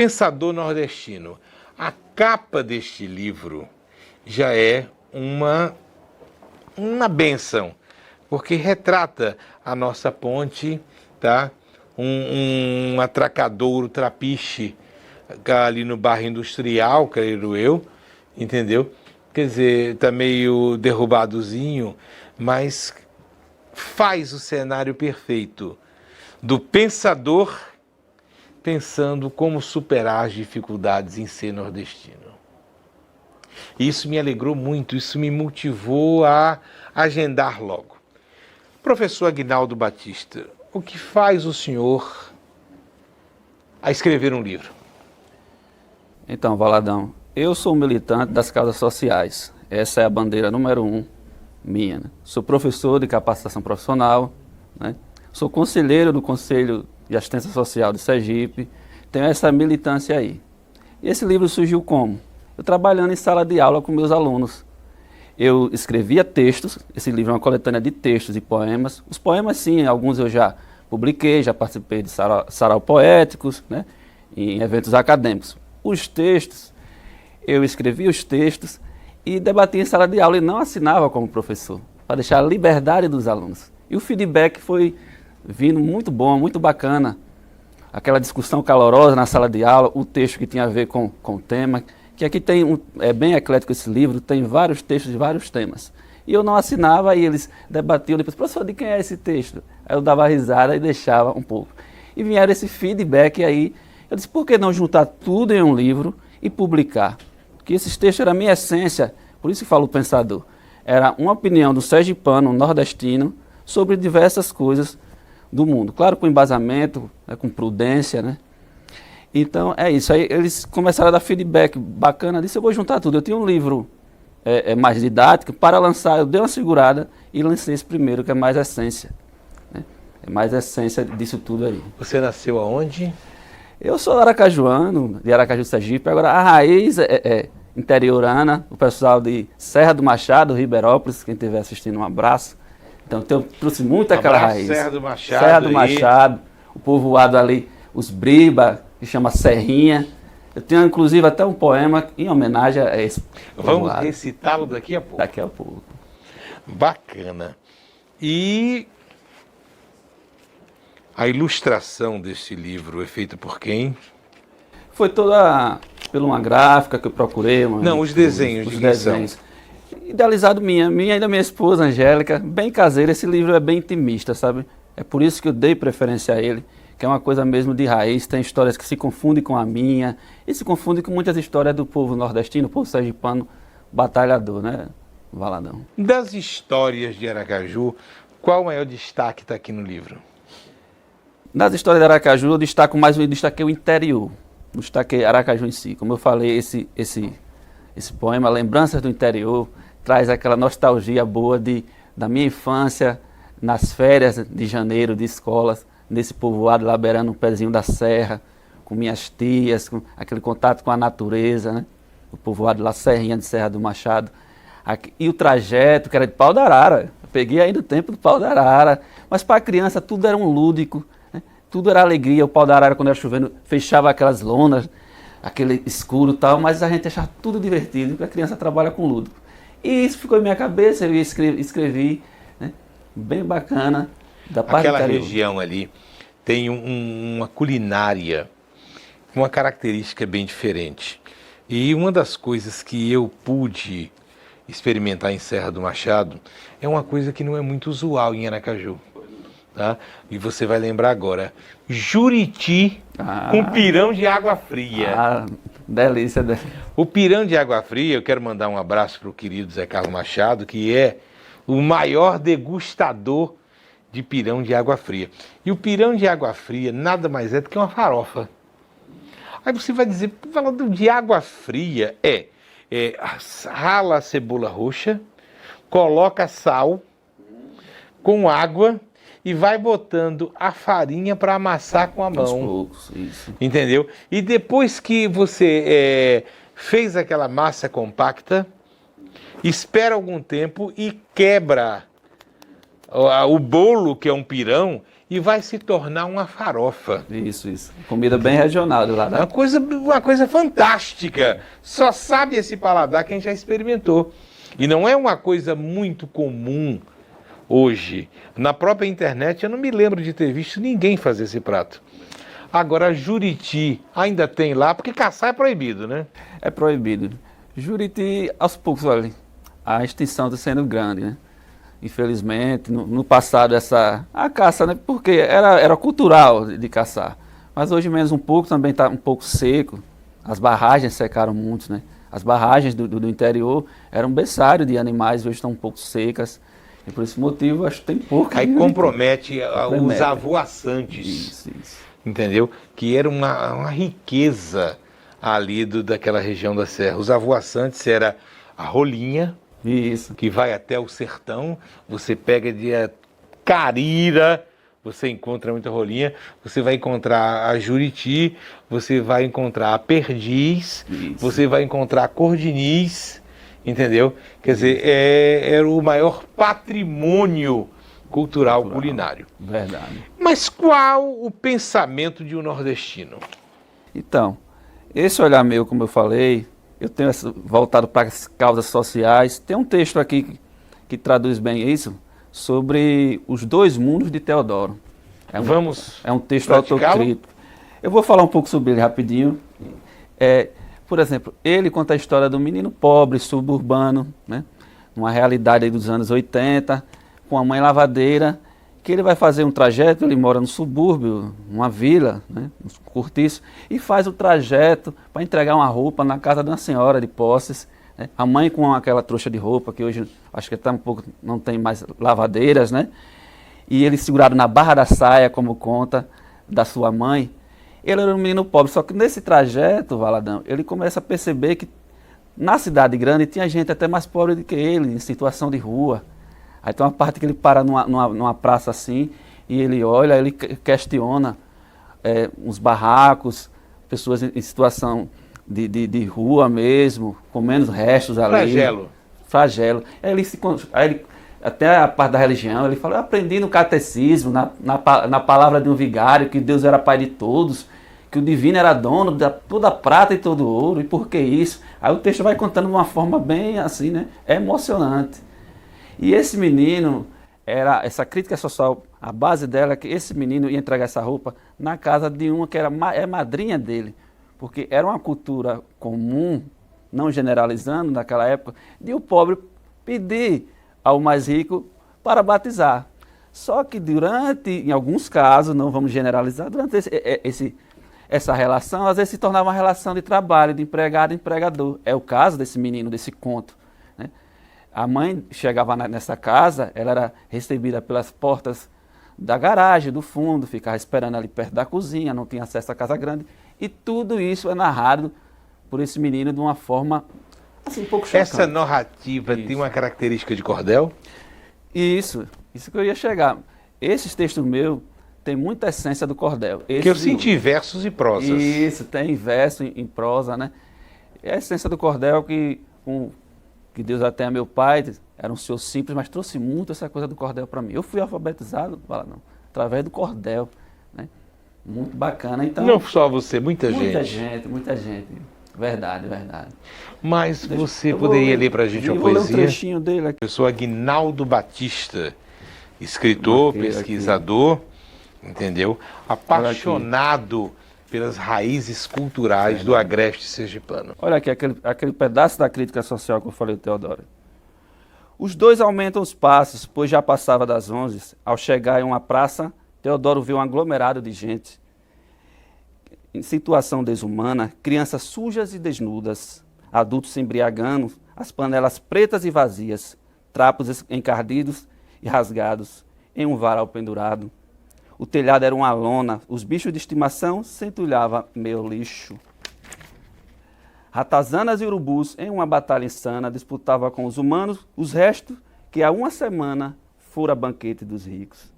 Pensador nordestino. A capa deste livro já é uma bênção, porque retrata a nossa ponte, tá? Um atracadouro trapiche ali no bairro industrial, creio eu, entendeu? Quer dizer, tá meio derrubadozinho, mas faz o cenário perfeito do pensador pensando como superar as dificuldades em ser nordestino. Isso me alegrou muito, isso me motivou a agendar logo. Professor Aguinaldo Batista, o que faz o senhor a escrever um livro? Então, Valadão, eu sou militante das causas sociais. Essa é a bandeira número 1 minha. Né? Sou professor de capacitação profissional, né? Sou conselheiro do Conselho de Assistência Social de Sergipe, tenho essa militância aí. E esse livro surgiu como? Eu trabalhando em sala de aula com meus alunos. Eu escrevia textos, esse livro é uma coletânea de textos e poemas. Os poemas, sim, alguns eu já publiquei, já participei de sarau poéticos, né, em eventos acadêmicos. Os textos, eu escrevia os textos e debatia em sala de aula e não assinava como professor, para deixar a liberdade dos alunos. E o feedback foi vindo muito bom, muito bacana. Aquela discussão calorosa na sala de aula, o texto que tinha a ver com o tema, que aqui tem é bem eclético esse livro, tem vários textos de vários temas. E eu não assinava e eles debatiam, depois, professor, de quem é esse texto? Aí eu dava risada e deixava um pouco. E vieram esse feedback e aí, eu disse, por que não juntar tudo em um livro e publicar? Porque esses textos eram a minha essência, por isso que falo pensador. Era uma opinião do sergipano, nordestino, sobre diversas coisas do mundo. Claro, com embasamento, né, com prudência, né? Então, é isso. Aí eles começaram a dar feedback bacana disso, eu vou juntar tudo. Eu tinha um livro mais didático, para lançar, eu dei uma segurada e lancei esse primeiro, que é mais essência. Né? É mais essência disso tudo aí. Você nasceu aonde? Eu sou aracajuano, de Aracaju, Sergipe. Agora, a raiz é interiorana, o pessoal de Serra do Machado, Ribeirópolis, quem estiver assistindo, um abraço. Então, eu trouxe muito aquela raiz. Serra do Machado. Serra do Machado, o povoado ali, os Briba, que chama Serrinha. Eu tenho, inclusive, até um poema em homenagem a esse povoado. Vamos recitá-lo daqui a pouco. Daqui a pouco. Bacana. E a ilustração desse livro é feita por quem? Foi toda por uma gráfica que eu procurei. Não, os desenhos. Os desenhos. Idealizado minha e da minha esposa, Angélica, bem caseiro. Esse livro é bem intimista, sabe? É por isso que eu dei preferência a ele, que é uma coisa mesmo de raiz, tem histórias que se confundem com a minha, e se confundem com muitas histórias do povo nordestino, povo sergipano, batalhador, né, Valadão? Das histórias de Aracaju, qual o maior destaque está aqui no livro? Das histórias de Aracaju, eu destaquei o interior, não destaquei Aracaju em si. Como eu falei, esse poema, Lembranças do Interior, traz aquela nostalgia boa da minha infância, nas férias de janeiro, de escolas, nesse povoado lá beirando um pezinho da serra, com minhas tias, com aquele contato com a natureza, né? O povoado lá, Serrinha de Serra do Machado. E o trajeto, que era de Pau da Arara. Eu peguei ainda o tempo do Pau da Arara. Mas para a criança tudo era um lúdico, né? Tudo era alegria. O Pau da Arara, quando era chovendo, fechava aquelas lonas, aquele escuro e tal, mas a gente achava tudo divertido, porque a criança trabalha com lúdico. E isso ficou em minha cabeça, eu escrevi, né? Bem bacana. Da parte Aquela interior. região ali tem uma culinária, uma característica bem diferente. E uma das coisas que eu pude experimentar em Serra do Machado é uma coisa que não é muito usual em Aracaju. Tá? E você vai lembrar agora, juriti com pirão de água fria. Delícia. O pirão de água fria, eu quero mandar um abraço para o querido Zé Carlos Machado, que é o maior degustador de pirão de água fria. E o pirão de água fria nada mais é do que uma farofa. Aí você vai dizer, falando de água fria, rala a cebola roxa, coloca sal com água e vai botando a farinha para amassar com a mão. Aos poucos, isso. Entendeu? E depois que você fez aquela massa compacta, espera algum tempo e quebra o bolo, que é um pirão, e vai se tornar uma farofa. Isso. Comida bem regional do lado. É uma coisa fantástica. Só sabe esse paladar quem já experimentou. E não é uma coisa muito comum hoje. Na própria internet eu não me lembro de ter visto ninguém fazer esse prato. Agora, Juriti ainda tem lá, porque caçar é proibido, né? É proibido. Juriti, aos poucos, olha, a extinção está sendo grande, né? Infelizmente, no passado a caça, né? Porque era cultural de caçar. Mas hoje menos um pouco, também está um pouco seco. As barragens secaram muito, né? As barragens do interior eram berçário de animais, hoje estão um pouco secas. E por esse motivo, acho que tem pouco. Aí compromete os avoaçantes. Isso. Entendeu? Que era uma riqueza ali daquela região da serra. Os avoaçantes era a rolinha, isso, que vai até o sertão, você pega de Carira, você encontra muita rolinha, você vai encontrar a Juriti, você vai encontrar a perdiz, isso. Você vai encontrar a cordiniz, entendeu? Quer dizer, era o maior patrimônio cultural culinário. Verdade. Mas qual o pensamento de um nordestino? Então, esse olhar meu, como eu falei, eu tenho voltado para as causas sociais. Tem um texto aqui que traduz bem isso, sobre os dois mundos de Teodoro. É um texto autocrítico. Eu vou falar um pouco sobre ele rapidinho. Por exemplo, ele conta a história do menino pobre, suburbano, né? Uma realidade aí dos anos 80, com a mãe lavadeira, que ele vai fazer um trajeto, ele mora no subúrbio, numa vila, né, no cortiço, e faz o trajeto para entregar uma roupa na casa de uma senhora de posses, né, a mãe com aquela trouxa de roupa, que hoje acho que tá um pouco, não tem mais lavadeiras, né, e ele segurado na barra da saia, como conta da sua mãe. Ele era um menino pobre, só que nesse trajeto, Valadão, ele começa a perceber que na cidade grande tinha gente até mais pobre do que ele, em situação de rua. Aí tem uma parte que ele para numa praça assim, e ele olha, ele questiona uns barracos, pessoas em situação de rua mesmo, com menos restos ali. Flagelo. Até a parte da religião, ele fala, eu aprendi no catecismo, na palavra de um vigário, que Deus era pai de todos, que o divino era dono de toda a prata e todo o ouro, e por que isso? Aí o texto vai contando de uma forma bem assim, né? É emocionante. E esse menino, essa crítica social, a base dela é que esse menino ia entregar essa roupa na casa de uma que era madrinha dele. Porque era uma cultura comum, não generalizando naquela época, de o pobre pedir ao mais rico para batizar. Só que em alguns casos, não vamos generalizar, durante essa relação, às vezes se tornava uma relação de trabalho, de empregado e empregador. É o caso desse menino, desse conto. A mãe chegava nessa casa, ela era recebida pelas portas da garagem, do fundo, ficava esperando ali perto da cozinha, não tinha acesso à casa grande. E tudo isso é narrado por esse menino de uma forma assim, um pouco chocante. Essa narrativa tem uma característica de cordel? Isso que eu ia chegar. Esses textos meus têm muita essência do cordel. Que eu senti versos e prosas. Isso, tem verso em prosa, né? É a essência do cordel que Deus até é meu pai, era um senhor simples, mas trouxe muito essa coisa do cordel para mim. Eu fui alfabetizado, através do cordel, né? Muito bacana. Então, não só você, muita gente. Muita gente. Verdade. Mas você poderia ler para a gente uma poesia? Um trechinho dele aqui. Eu sou Aguinaldo Batista, escritor, pesquisador, entendeu? Apaixonado pelas raízes culturais do agreste sergipano. Olha aqui, aquele pedaço da crítica social que eu falei, Teodoro. Os dois aumentam os passos, pois já passava das 11. Ao chegar em uma praça, Teodoro viu um aglomerado de gente. Em situação desumana, crianças sujas e desnudas, adultos se embriagando, as panelas pretas e vazias, trapos encardidos e rasgados, em um varal pendurado. O telhado era uma lona, os bichos de estimação centulhavam meio lixo. Ratazanas e urubus, em uma batalha insana, disputavam com os humanos os restos que há uma semana fora banquete dos ricos.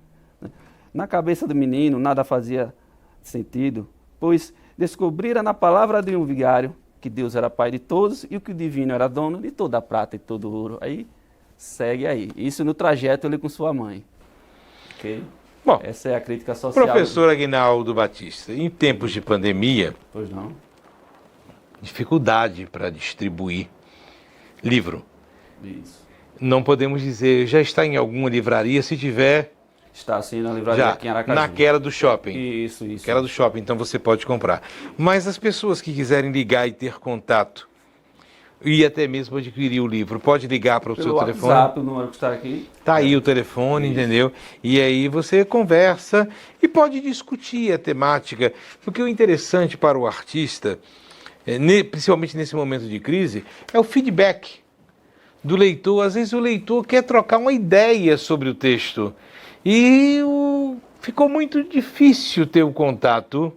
Na cabeça do menino nada fazia sentido, pois descobrira na palavra de um vigário que Deus era pai de todos e o que o divino era dono de toda a prata e todo o ouro. Aí, segue aí. Isso no trajeto ele com sua mãe. Ok? Bom, Essa é a crítica social. professor Aguinaldo Batista, em tempos de pandemia, Pois não? dificuldade para distribuir livro. Isso. Não podemos dizer, já está em alguma livraria, se tiver, Está assim na livraria já, aqui em Aracaju. naquela do shopping. Isso. Aquela do shopping, então você pode comprar. Mas as pessoas que quiserem ligar e ter contato, e até mesmo adquirir o livro, pode ligar para o seu Pelo telefone. WhatsApp, o número que está aqui. Tá aí o telefone, Isso. entendeu? E aí você conversa e pode discutir a temática. Porque o interessante para o artista, principalmente nesse momento de crise, é o feedback do leitor. Às vezes o leitor quer trocar uma ideia sobre o texto. E ficou muito difícil ter o contato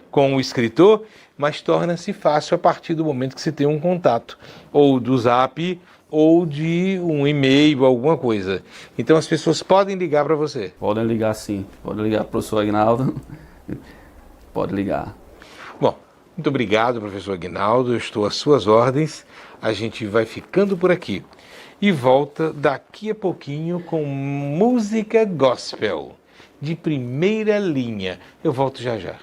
com o escritor, mas torna-se fácil a partir do momento que se tem um contato, ou do Zap, ou de um e-mail, alguma coisa. Então as pessoas podem ligar para você. Podem ligar sim. Pode ligar para o professor Aguinaldo. Pode ligar. Bom, muito obrigado, professor Aguinaldo. Eu estou às suas ordens. A gente vai ficando por aqui. E volta daqui a pouquinho com música gospel de primeira linha. Eu volto já já.